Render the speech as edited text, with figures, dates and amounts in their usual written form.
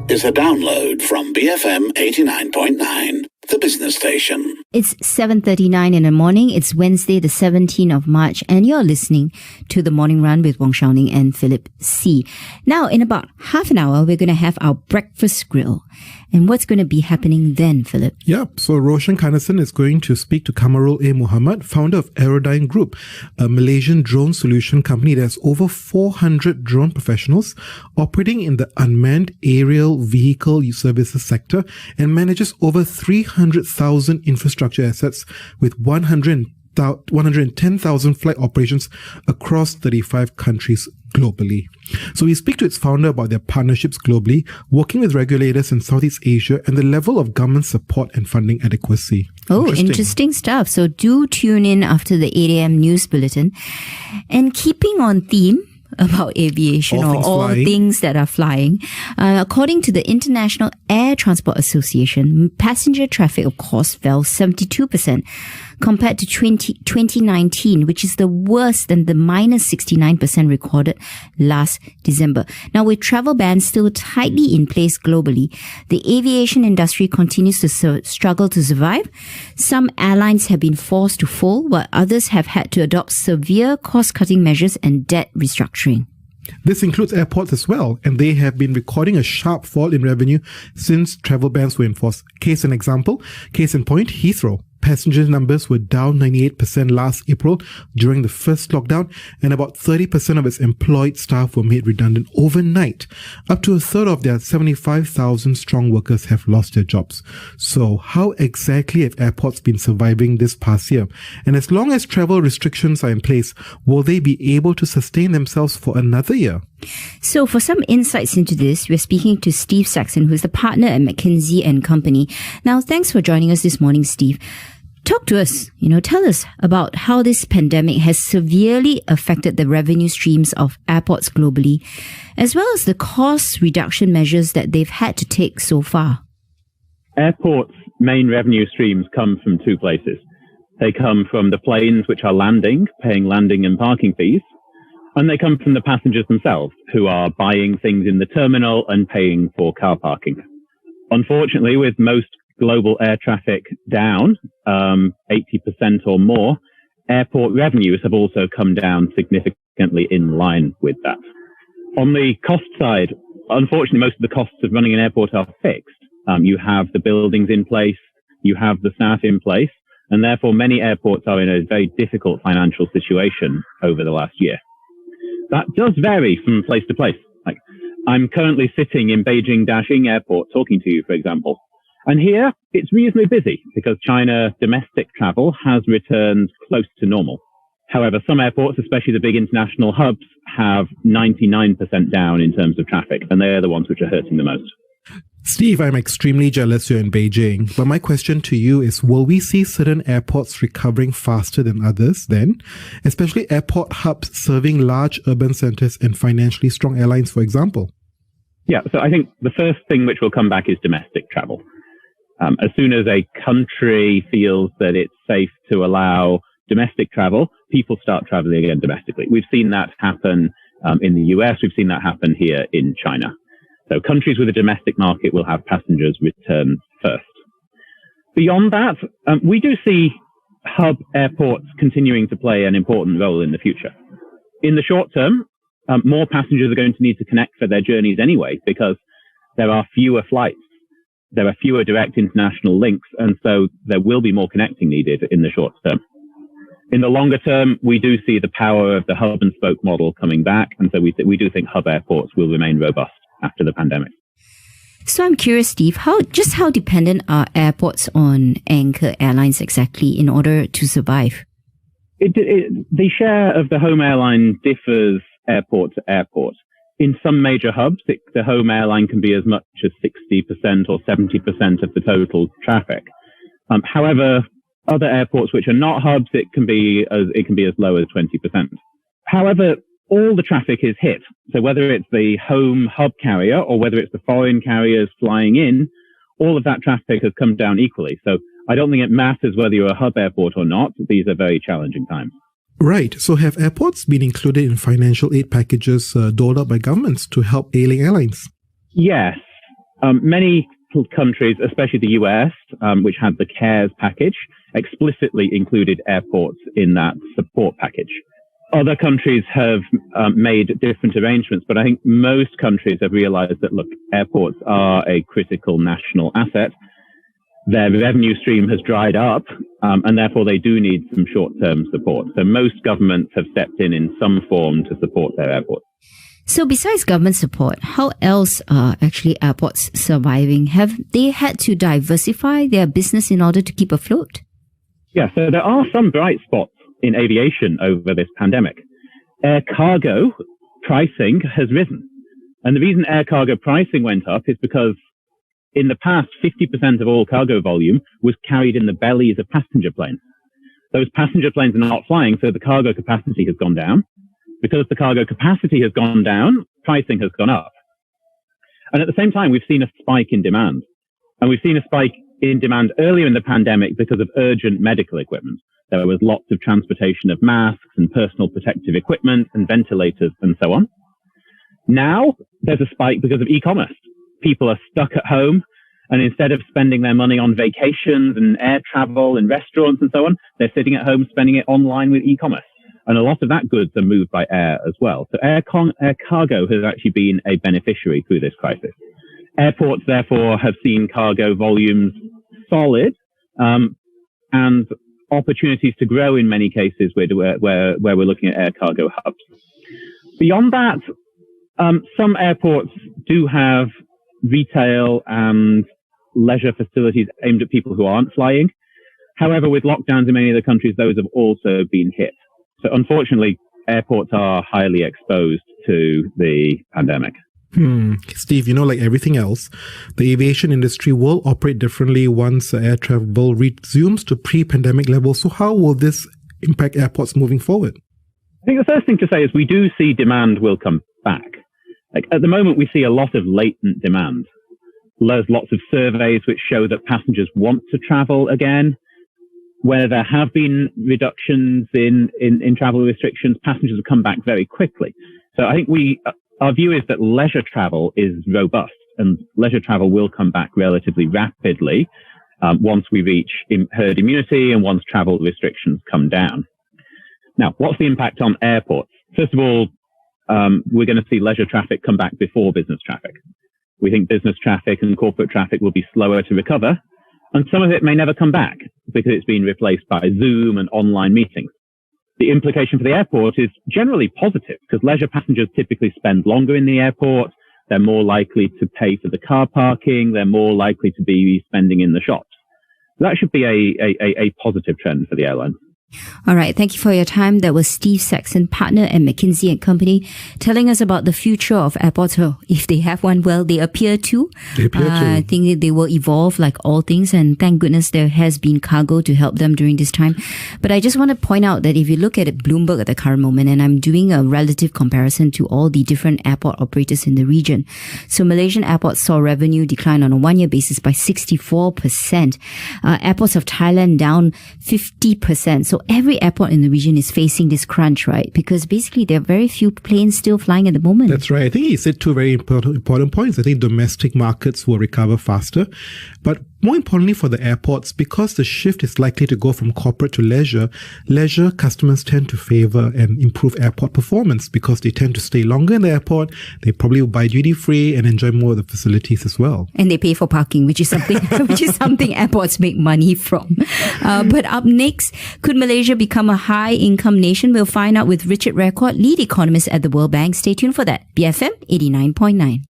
is a download from BFM 89.9, the business station. It's 7:39 in the morning. It's Wednesday, the 17th of March, and you're listening to The Morning Run with Wong, Ning and Philip C. Now, in about half an hour, we're going to have our breakfast grill. And what's going to be happening then, Philip? Yep. So Roshan Kanasan is going to speak to Kamarul A. Muhammad, founder of Aerodyne Group, a Malaysian drone solution company that has over 400 drone professionals operating in the unmanned aerial vehicle services sector and manages over 300,000 infrastructure assets with 110,000 flight operations across 35 countries globally. So we speak to its founder about their partnerships globally, working with regulators in Southeast Asia, and the level of government support and funding adequacy. Oh, interesting stuff. So do tune in after the 8 a.m. news bulletin. And keeping on theme about aviation all things that are flying. According to the International Air Transport Association, passenger traffic, of course, fell 72% compared to 2019, which is the worst than the minus 69% recorded last December. Now, with travel bans still tightly in place globally, the aviation industry continues to struggle to survive. Some airlines have been forced to fold, while others have had to adopt severe cost-cutting measures and debt restructuring. This includes airports as well, and they have been recording a sharp fall in revenue since travel bans were enforced. Case in point, Heathrow. Passenger numbers were down 98% last April during the first lockdown, and about 30% of its employed staff were made redundant overnight. Up to a third of their 75,000 strong workers have lost their jobs. So how exactly have airports been surviving this past year? And as long as travel restrictions are in place, will they be able to sustain themselves for another year? So for some insights into this, we're speaking to Steve Saxon, who's the partner at McKinsey & Company. Now, thanks for joining us this morning, Steve. Talk to us, tell us about how this pandemic has severely affected the revenue streams of airports globally, as well as the cost reduction measures that they've had to take so far. Airports' main revenue streams come from two places. They come from the planes which are landing, paying landing and parking fees, and they come from the passengers themselves, who are buying things in the terminal and paying for car parking. Unfortunately, with most global air traffic down 80% or more, airport revenues have also come down significantly in line with that. On the cost side, unfortunately, most of the costs of running an airport are fixed. You have the buildings in place, you have the staff in place, and therefore many airports are in a very difficult financial situation over the last year. That does vary from place to place. Like, I'm currently sitting in Beijing Daxing Airport talking to you, for example. And here, it's reasonably busy because China domestic travel has returned close to normal. However, some airports, especially the big international hubs, have 99% down in terms of traffic, and they are the ones which are hurting the most. Steve, I'm extremely jealous you're in Beijing, but my question to you is, will we see certain airports recovering faster than others then? Especially airport hubs serving large urban centers and financially strong airlines, for example. Yeah, so I think the first thing which will come back is domestic travel. As soon as a country feels that it's safe to allow domestic travel, people start traveling again domestically. We've seen that happen in the US. We've seen that happen here in China. So countries with a domestic market will have passengers return first. Beyond that, we do see hub airports continuing to play an important role in the future. In the short term, more passengers are going to need to connect for their journeys anyway, because there are fewer flights. There are fewer direct international links, and so there will be more connecting needed in the short term. In the longer term, we do see the power of the hub and spoke model coming back, and so we do think hub airports will remain robust after the pandemic. So I'm curious, Steve, how dependent are airports on anchor airlines exactly in order to survive? The share of the home airline differs airport to airport. In some major hubs, the home airline can be as much as 60% or 70% of the total traffic. However, other airports which are not hubs, it can be as low as 20%. However, all the traffic is hit. So whether it's the home hub carrier or whether it's the foreign carriers flying in, all of that traffic has come down equally. So I don't think it matters whether you're a hub airport or not. These are very challenging times. Right. So have airports been included in financial aid packages doled out by governments to help ailing airlines? Yes. Many countries, especially the US, which had the CARES package, explicitly included airports in that support package. Other countries have made different arrangements, but I think most countries have realized that, look, airports are a critical national asset. Their revenue stream has dried up, and therefore they do need some short-term support. So most governments have stepped in some form to support their airports. So besides government support, how else are actually airports surviving? Have they had to diversify their business in order to keep afloat? Yeah, so there are some bright spots in aviation over this pandemic. Air cargo pricing has risen. And the reason air cargo pricing went up is because in the past, 50% of all cargo volume was carried in the bellies of passenger planes. Those passenger planes are not flying, so the cargo capacity has gone down. Because the cargo capacity has gone down, pricing has gone up. And at the same time, we've seen a spike in demand. And we've seen a spike in demand earlier in the pandemic because of urgent medical equipment. There was lots of transportation of masks and personal protective equipment and ventilators and so on. Now there's a spike because of e-commerce. People are stuck at home, and instead of spending their money on vacations and air travel and restaurants and so on, they're sitting at home spending it online with e-commerce. And a lot of that goods are moved by air as well. So air cargo has actually been a beneficiary through this crisis. Airports, therefore, have seen cargo volumes solid, and opportunities to grow in many cases where we're looking at air cargo hubs. Beyond that, some airports do have retail and leisure facilities aimed at people who aren't flying. However, with lockdowns in many of the countries, those have also been hit. So unfortunately, airports are highly exposed to the pandemic. Steve, like everything else, the aviation industry will operate differently once air travel resumes to pre-pandemic levels. So how will this impact airports moving forward? I think the first thing to say is we do see demand will come back. Like at the moment, we see a lot of latent demand. There's lots of surveys which show that passengers want to travel again. Where there have been reductions in travel restrictions, passengers have come back very quickly. So I think our view is that leisure travel is robust, and leisure travel will come back relatively rapidly once we reach herd immunity and once travel restrictions come down. Now, what's the impact on airports? First of all, we're going to see leisure traffic come back before business traffic. We think business traffic and corporate traffic will be slower to recover, and some of it may never come back because it's been replaced by Zoom and online meetings. The implication for the airport is generally positive because leisure passengers typically spend longer in the airport. They're more likely to pay for the car parking. They're more likely to be spending in the shops. That should be a positive trend for the airline. All right. Thank you for your time. That was Steve Saxon, partner at McKinsey & Company, telling us about the future of airports. Well, if they have one, well, they appear to. I think they will evolve like all things. And thank goodness there has been cargo to help them during this time. But I just want to point out that if you look at Bloomberg at the current moment, and I'm doing a relative comparison to all the different airport operators in the region. So Malaysian airports saw revenue decline on a one-year basis by 64%. Airports of Thailand down 50%. So every airport in the region is facing this crunch, right? Because basically there are very few planes still flying at the moment. That's right. I think he said two very important points. I think domestic markets will recover faster. But more importantly for the airports, because the shift is likely to go from corporate to leisure customers tend to favor and improve airport performance because they tend to stay longer in the airport. They probably will buy duty free and enjoy more of the facilities as well. And they pay for parking, which is something airports make money from. But up next, could Malaysia become a high income nation? We'll find out with Richard Record, lead economist at the World Bank. Stay tuned for that. BFM 89.9.